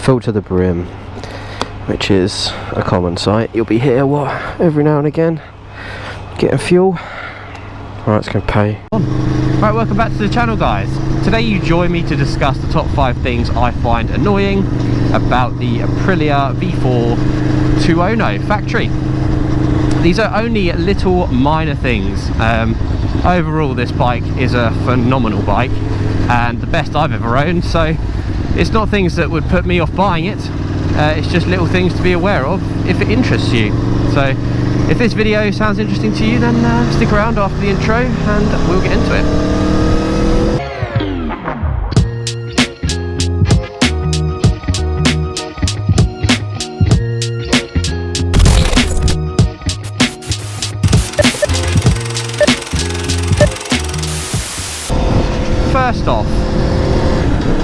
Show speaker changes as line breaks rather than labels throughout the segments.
full to the brim, which is a common sight. You'll be here every now and again getting fuel. Right, it's gonna pay. Right, welcome back to the channel, guys. Today you join me to discuss the top 5 things I find annoying about the Aprilia V4 tuono factory. These are only little minor things. Overall this bike is a phenomenal bike and the best I've ever owned, so it's not things that would put me off buying it. It's just little things to be aware of if it interests you. So if this video sounds interesting to you, then stick around after the intro and we'll get into it. First off,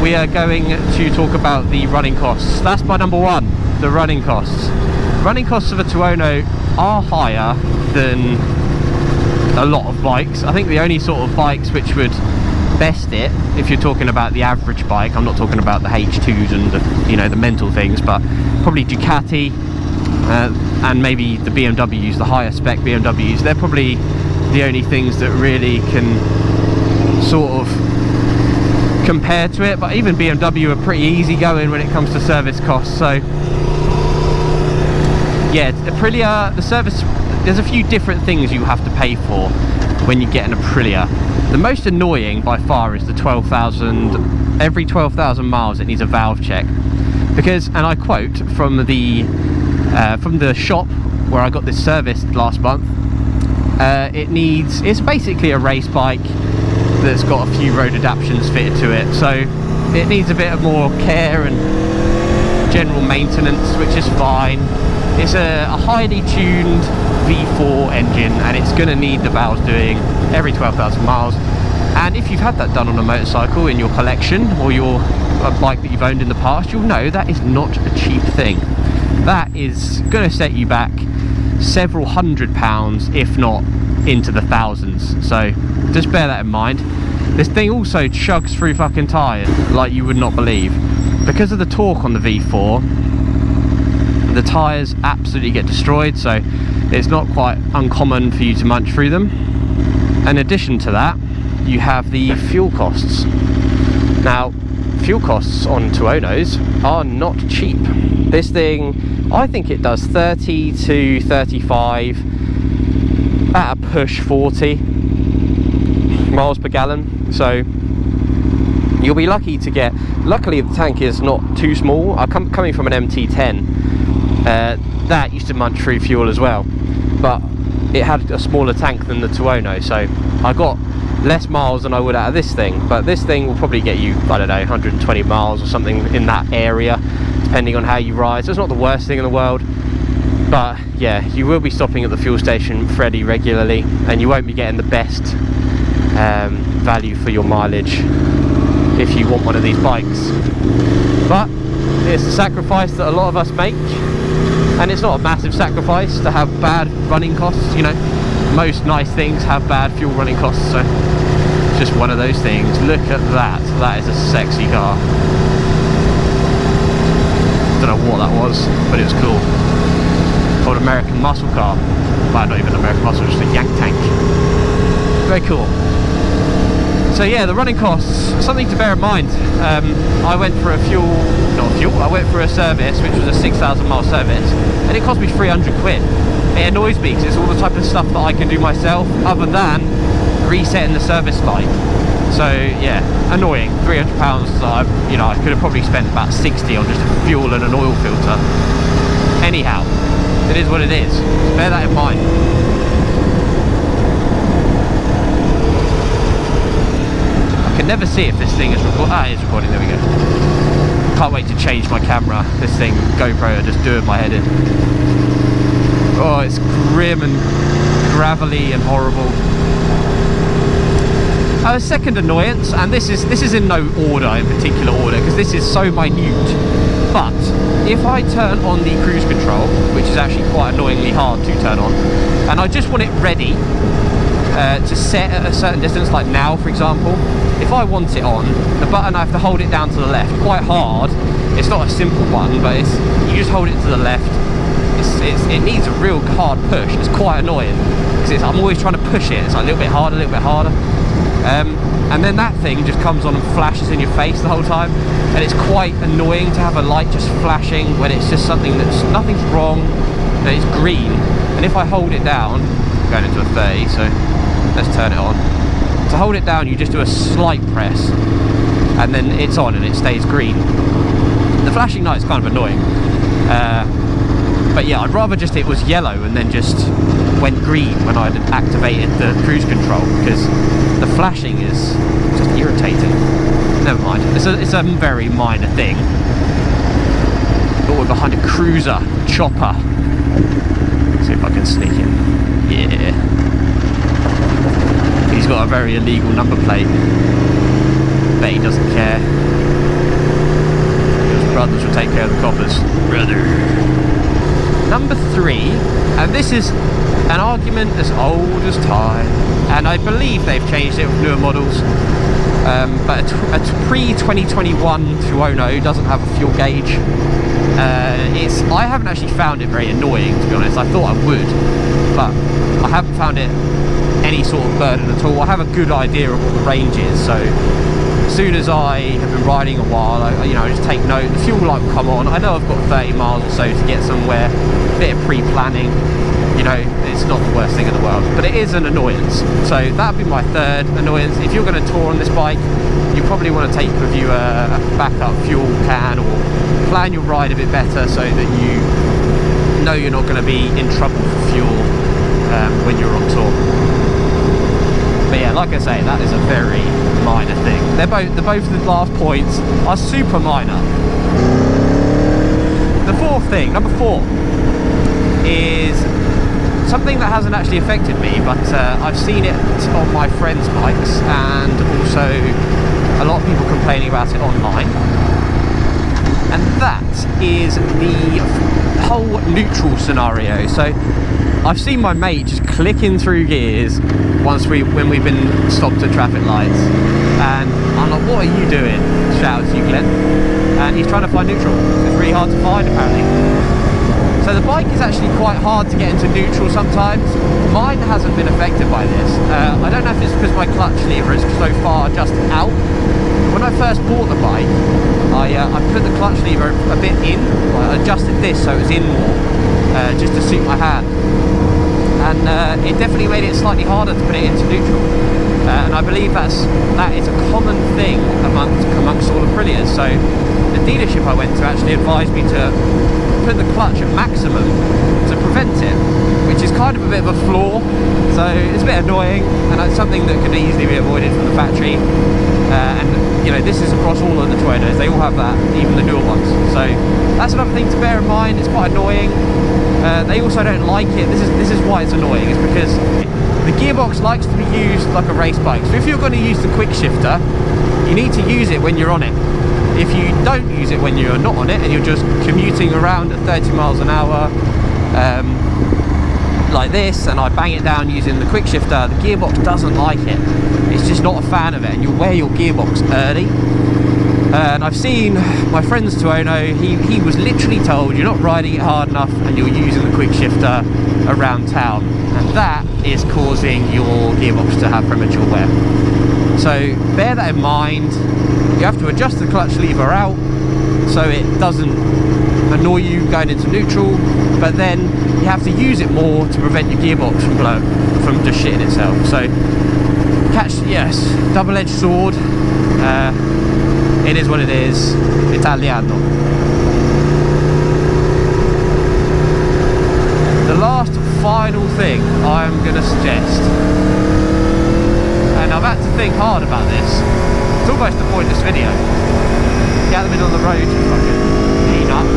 we are going to talk about the running costs. That's my number one, the running costs. Running costs of a tuono are higher than a lot of bikes. I think the only sort of bikes which would best it, if you're talking about the average bike, I'm not talking about the H2s and the, you know, the mental things, but probably Ducati and maybe the BMWs, the higher spec BMWs. They're probably the only things that really can sort of compare to it, but even BMW are pretty easy going when it comes to service costs. So yeah, Aprilia, the service, there's a few different things you have to pay for when you get an Aprilia. The most annoying by far is the 12,000, every 12,000 miles it needs a valve check, because, and I quote from the shop where I got this serviced last month, it's basically a race bike that's got a few road adaptations fitted to it, so it needs a bit of more care and general maintenance, which is fine. It's a highly tuned V4 engine and it's going to need the valves doing every 12,000 miles, and if you've had that done on a motorcycle in your collection or a bike that you've owned in the past, you'll know that is not a cheap thing. That is going to set you back several £100s, if not into the thousands, so just bear that in mind. This thing also chugs through fucking tyres like you would not believe. Because of the torque on the V4, the tyres absolutely get destroyed, so it's not quite uncommon for you to munch through them. In addition to that, you have the fuel costs. Now, fuel costs on tuonos are not cheap. This thing, I think it does 30 to 35, at a push 40 miles per gallon, so you'll be lucky to get, luckily the tank is not too small. Coming from an MT10, that used to munch through fuel as well, but it had a smaller tank than the tuono, so I got less miles than I would out of this thing. But this thing will probably get you, I don't know, 120 miles or something in that area, depending on how you ride. So it's not the worst thing in the world, but yeah, you will be stopping at the fuel station fairly regularly and you won't be getting the best value for your mileage if you want one of these bikes. But it's a sacrifice that a lot of us make, and it's not a massive sacrifice to have bad running costs. You know, most nice things have bad fuel running costs, so it's just one of those things. Look at that, that is a sexy car. Don't know what that was, but it was cool. Old American muscle car. Well, not even American muscle, just a yank tank. Very cool. So yeah, the running costs, something to bear in mind. I went for I went for a service, which was a 6,000 mile service, and it cost me 300 quid. It annoys me because it's all the type of stuff that I can do myself, other than resetting the service light. So yeah, annoying. £300. You know, I could have probably spent about 60 on just a fuel and an oil filter. Anyhow, it is what it is. Just bear that in mind. I can never see if this thing is recording. Ah, it is recording, there we go. Can't wait to change my camera. This thing, GoPro, are just doing my head in. Oh, it's grim and gravelly and horrible. A second annoyance, and this is in no order, in particular order, because this is so minute, but if I turn on the cruise control, which is actually quite annoyingly hard to turn on, and I just want it ready to set at a certain distance, like now for example, if I want it on, the button I have to hold it down to the left quite hard, It's not a simple one, but you just hold it to the left. It needs a real hard push. It's quite annoying because I'm always trying to push it. It's like a little bit harder, a little bit harder. And then that thing just comes on and flashes in your face the whole time, and it's quite annoying to have a light just flashing when it's just something that's nothing's wrong and it's green. And if I hold it down, I'm going into a 30, so let's turn it on. To hold it down, you just do a slight press and then it's on and it stays green. The flashing light is kind of annoying, but yeah, I'd rather just it was yellow and then just went green when I'd activated the cruise control, because the flashing is just irritating. Never mind, it's a very minor thing. But we're behind a cruiser chopper. Let's see if I can sneak in. Yeah, he's got a very illegal number plate, but he doesn't care. His brothers will take care of the coppers. Brother. Number 3, and this is an argument as old as time, and I believe they've changed it with newer models, but a pre-2021 tuono doesn't have a fuel gauge. I haven't actually found it very annoying, to be honest. I thought I would, but I haven't found it any sort of burden at all. I have a good idea of what the range is, so as soon as I have been riding a while, I just take note. The fuel light will come on. I know I've got 30 miles or so to get somewhere. A bit of pre-planning, it's not the worst thing in the world, but it is an annoyance. So that'd be my third annoyance. If you're going to tour on this bike, you probably want to take with you a backup fuel can, or plan your ride a bit better so that you know you're not going to be in trouble for fuel when you're on tour. But yeah, like I say, that is a very minor thing. Both the last points are super minor. The fourth thing, number 4, is something that hasn't actually affected me, but I've seen it on my friends' bikes, and also a lot of people complaining about it online. And that is the whole neutral scenario. So I've seen my mate just clicking through gears when we've been stopped at traffic lights, and I'm like, what are you doing? Shout out to you, Glenn. And he's trying to find neutral. It's really hard to find, apparently. So the bike is actually quite hard to get into neutral sometimes. Mine hasn't been affected by this. I don't know if it's because my clutch lever is so far just out. When I first bought the bike, I put the clutch lever a bit in. I adjusted this so it was in more, just to suit my hand. And it definitely made it slightly harder to put it into neutral. And I believe that is a common thing amongst all Aprilias. So the dealership I went to actually advised me to put the clutch at maximum to prevent it, which is kind of a bit of a flaw. So it's a bit annoying, and it's something that could easily be avoided from the factory. And this is across all of the tuonos. They all have that, even the newer ones. So that's another thing to bear in mind. It's quite annoying. They also don't like it. This is why it's annoying. It's because the gearbox likes to be used like a race bike. So if you're going to use the quick shifter, you need to use it when you're on it. If you don't use it when you're not on it, and you're just commuting around at 30 miles an hour like this, and I bang it down using the quick shifter, the gearbox doesn't like it. It's just not a fan of it, and you'll wear your gearbox early. And I've seen my friend's tuono, he was literally told you're not riding it hard enough and you're using the quick shifter around town, and that is causing your gearbox to have premature wear. So bear that in mind. You have to adjust the clutch lever out so it doesn't annoy you going into neutral, but then you have to use it more to prevent your gearbox from just shitting itself. So yes, double-edged sword. It is what it is. Italiano. The last final thing I'm going to suggest, and I've had to think hard about this. It's almost the point of this video. Get out the middle of the road, you fucking peanut.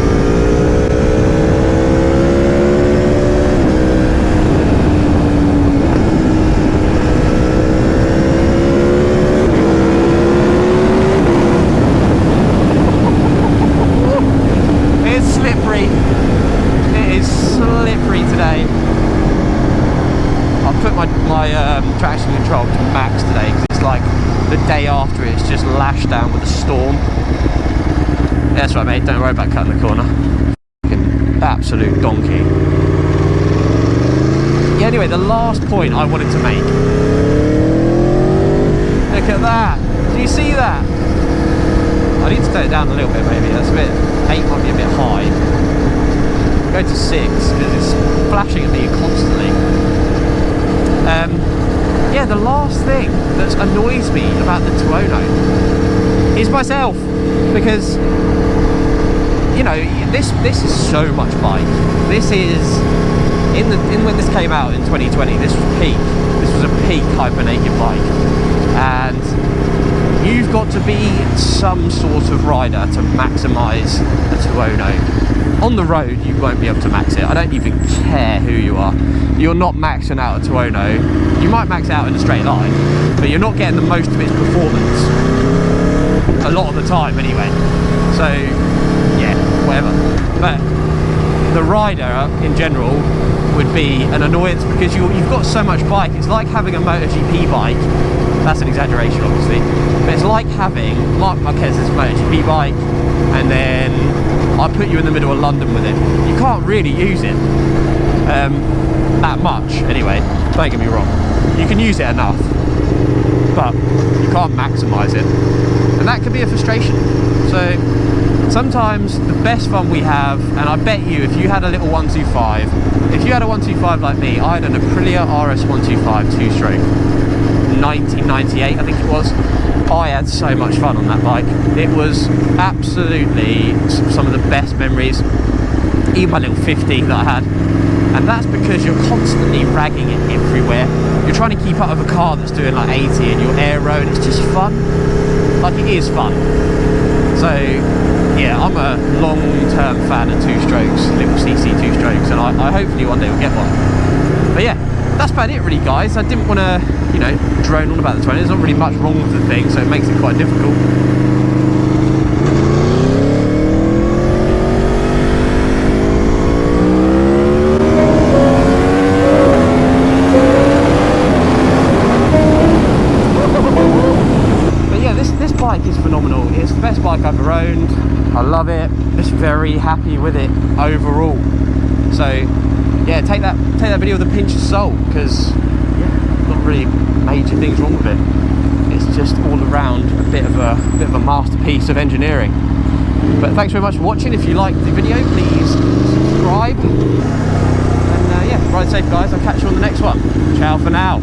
It's slippery. It is slippery today. I've put my traction control to max today because it's like the day after it's just lashed down with a storm. That's right, mate, don't worry about cutting the corner. Fucking absolute donkey. Yeah, anyway, the last point I wanted to make. Look at that. Do you see that? I need to turn it down a little bit, maybe. That's a bit, 8 might be a bit high. Go to 6 because it's flashing at me constantly. Yeah, the last thing that annoys me about the tuono is myself, because you know this is so much bike. This is when this came out in 2020. This was peak. This was a peak hyper naked bike, and you've got to be some sort of rider to maximise a tuono. On the road, you won't be able to max it. I don't even care who you are. You're not maxing out a tuono. You might max out in a straight line, but you're not getting the most of its performance. A lot of the time, anyway. So, yeah, whatever. But the rider, in general, would be an annoyance because you've got so much bike. It's like having a MotoGP bike. That's an exaggeration, obviously. But it's like having Marc Marquez's MotoGP bike, and then I put you in the middle of London with it. You can't really use it that much, anyway. Don't get me wrong. You can use it enough, but you can't maximise it. And that can be a frustration. So sometimes the best fun we have, and I bet you if you had a little 125, if you had a 125 like me, I had an Aprilia RS 125 two-stroke, 1998 I think it was. I had so much fun on that bike. It was absolutely some of the best memories. Even my little 50 that I had. And that's because you're constantly ragging it everywhere. You're trying to keep up with a car that's doing like 80 and you're aero, and it's just fun. Like, it is fun. So yeah, I'm a long-term fan of two-strokes, little CC two-strokes, and I hopefully one day will get one. But yeah, that's about it really, guys. I didn't want to, you know, drone on about the 20. There's not really much wrong with the thing, so it makes it quite difficult. But yeah, this bike is phenomenal. It's the best bike I've ever owned. I love it. Just very happy with it overall. So yeah, take that video with a pinch of salt, because yeah, not really major things wrong with it. It's just all around a bit of a masterpiece of engineering. But thanks very much for watching. If you liked the video, please subscribe. And yeah, ride safe, guys. I'll catch you on the next one. Ciao for now.